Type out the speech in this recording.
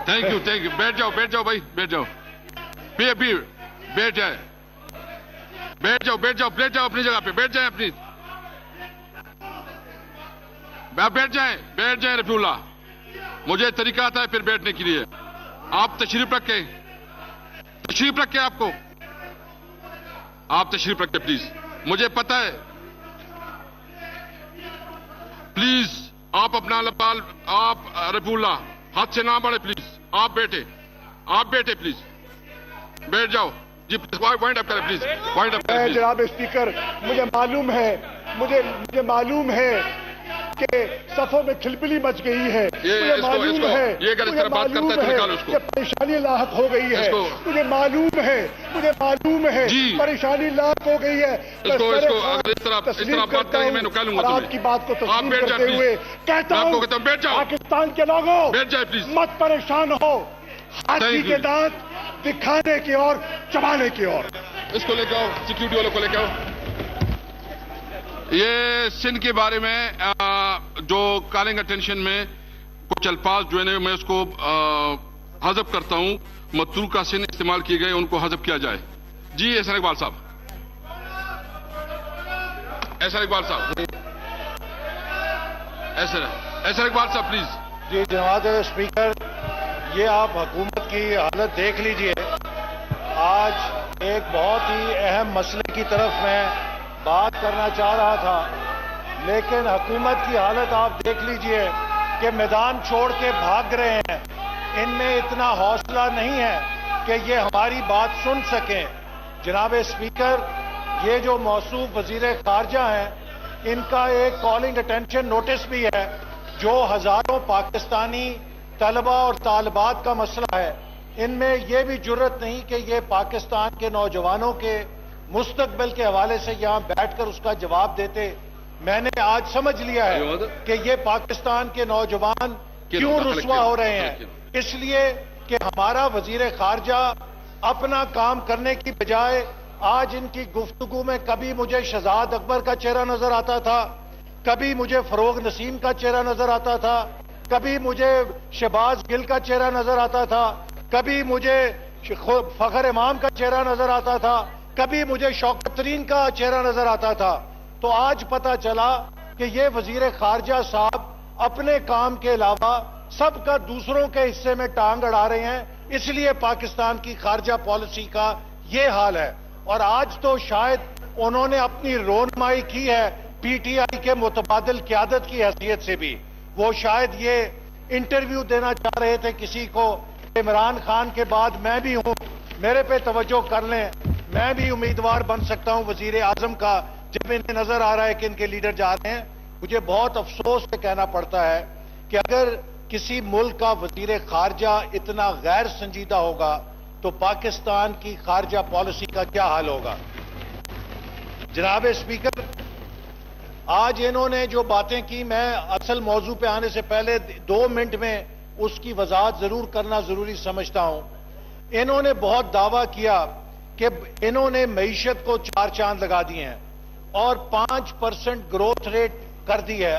Thank you बैठ जाओ भाई, बैठ जाओ। बैठ जाओ अपनी जगह पे, बैठ जाए अपनी, बैठ जाए रफीउल्लाह। मुझे तरीका आता है फिर बैठने के लिए। आप तशरीफ रखें आपको, आप तशरीफ रखें प्लीज। मुझे पता है, प्लीज आप अपना लबाल, आप रफीउल्लाह हाथ से ना बढ़े प्लीज। आप बैठे प्लीज, बैठ जाओ जी। वाइंड अप करें प्लीज, वाइंड अप करें। जनाब स्पीकर, मुझे मालूम है कि सफों में खिलबिली मच गई है। मुझे मालूम है ये अगर इस तरह बात करता है तो निकालो उसको। परेशानी लाहक हो गई है। मुझे मालूम है परेशानी लाहक हो गई है। इसको अगर इस तरह बात करेंगे मैं निकालूंगा तुम्हें। आपकी बात को तस्लीम करते हुए कहता हूं, बैठ जाओ पाकिस्तान के लोगों, बैठ जाए प्लीज, मत परेशान हो। हाथी के दांत दिखाने की और चबाने की ओर। इसको लेके आओ, सिक्योरिटी वालों को लेके आओ। ये सिंध के बारे में जो कॉलिंग अटेंशन में कुछ अल्फाज जो है मैं उसको हज़फ करता हूं। मतरूका सिंध इस्तेमाल किए गए, उनको हज़फ किया जाए। जी एहसान इकबाल साहब, एहसान इकबाल साहब प्लीज। जी जनाब स्पीकर, ये आप हुकूमत की हालत देख लीजिए। आज एक बहुत ही अहम मसले की तरफ मैं बात करना चाह रहा था, लेकिन हुकूमत की हालत आप देख लीजिए कि मैदान छोड़ के भाग रहे हैं। इनमें इतना हौसला नहीं है कि ये हमारी बात सुन सकें। जनाब स्पीकर, ये जो मौसूफ वजीर खारजा हैं, इनका एक कॉलिंग अटेंशन नोटिस भी है, जो हजारों पाकिस्तानी तलबा और तालिबात का मसला है। इनमें यह भी जुर्रत नहीं कि ये पाकिस्तान के नौजवानों के मुस्तकबिल के हवाले से यहां बैठकर उसका जवाब देते। मैंने आज समझ लिया है कि ये पाकिस्तान के नौजवान क्यों रुस्वा हो रहे हैं। इसलिए कि हमारा वजीर खारजा अपना काम करने की बजाय आज इनकी गुफ्तगू में कभी मुझे शहजाद अकबर का चेहरा नजर आता था, कभी मुझे फरोग नसीम का चेहरा नजर आता था, कभी मुझे शहबाज गिल का चेहरा नजर आता था, कभी मुझे फखर इमाम का चेहरा नजर आता था, कभी मुझे शौकत तरीन का चेहरा नजर आता था। तो आज पता चला कि ये वजीर खारजा साहब अपने काम के अलावा सबका दूसरों के हिस्से में टांग अड़ा रहे हैं। इसलिए पाकिस्तान की खारजा पॉलिसी का ये हाल है। और आज तो शायद उन्होंने अपनी रोनमाई की है पीटीआई के मुतबादिल क़यादत की हैसियत से भी। वो शायद ये इंटरव्यू देना चाह रहे थे किसी को, इमरान खान के बाद मैं भी हूं, मेरे पे तवज्जो कर लें, मैं भी उम्मीदवार बन सकता हूं वजीर आजम का। जब इन्हें नजर आ रहा है कि इनके लीडर जा रहे हैं, मुझे बहुत अफसोस से कहना पड़ता है कि अगर किसी मुल्क का वजीर खारजा इतना गैर संजीदा होगा तो पाकिस्तान की खारजा पॉलिसी का क्या हाल होगा। जनाब स्पीकर, आज इन्होंने जो बातें की, मैं असल मौजू पे आने से पहले 2 मिनट में उसकी वजाहत जरूर करना जरूरी समझता हूं। इन्होंने बहुत दावा किया कि इन्होंने मईशत को 4 चांद लगा दिए हैं और 5% ग्रोथ रेट कर दी है।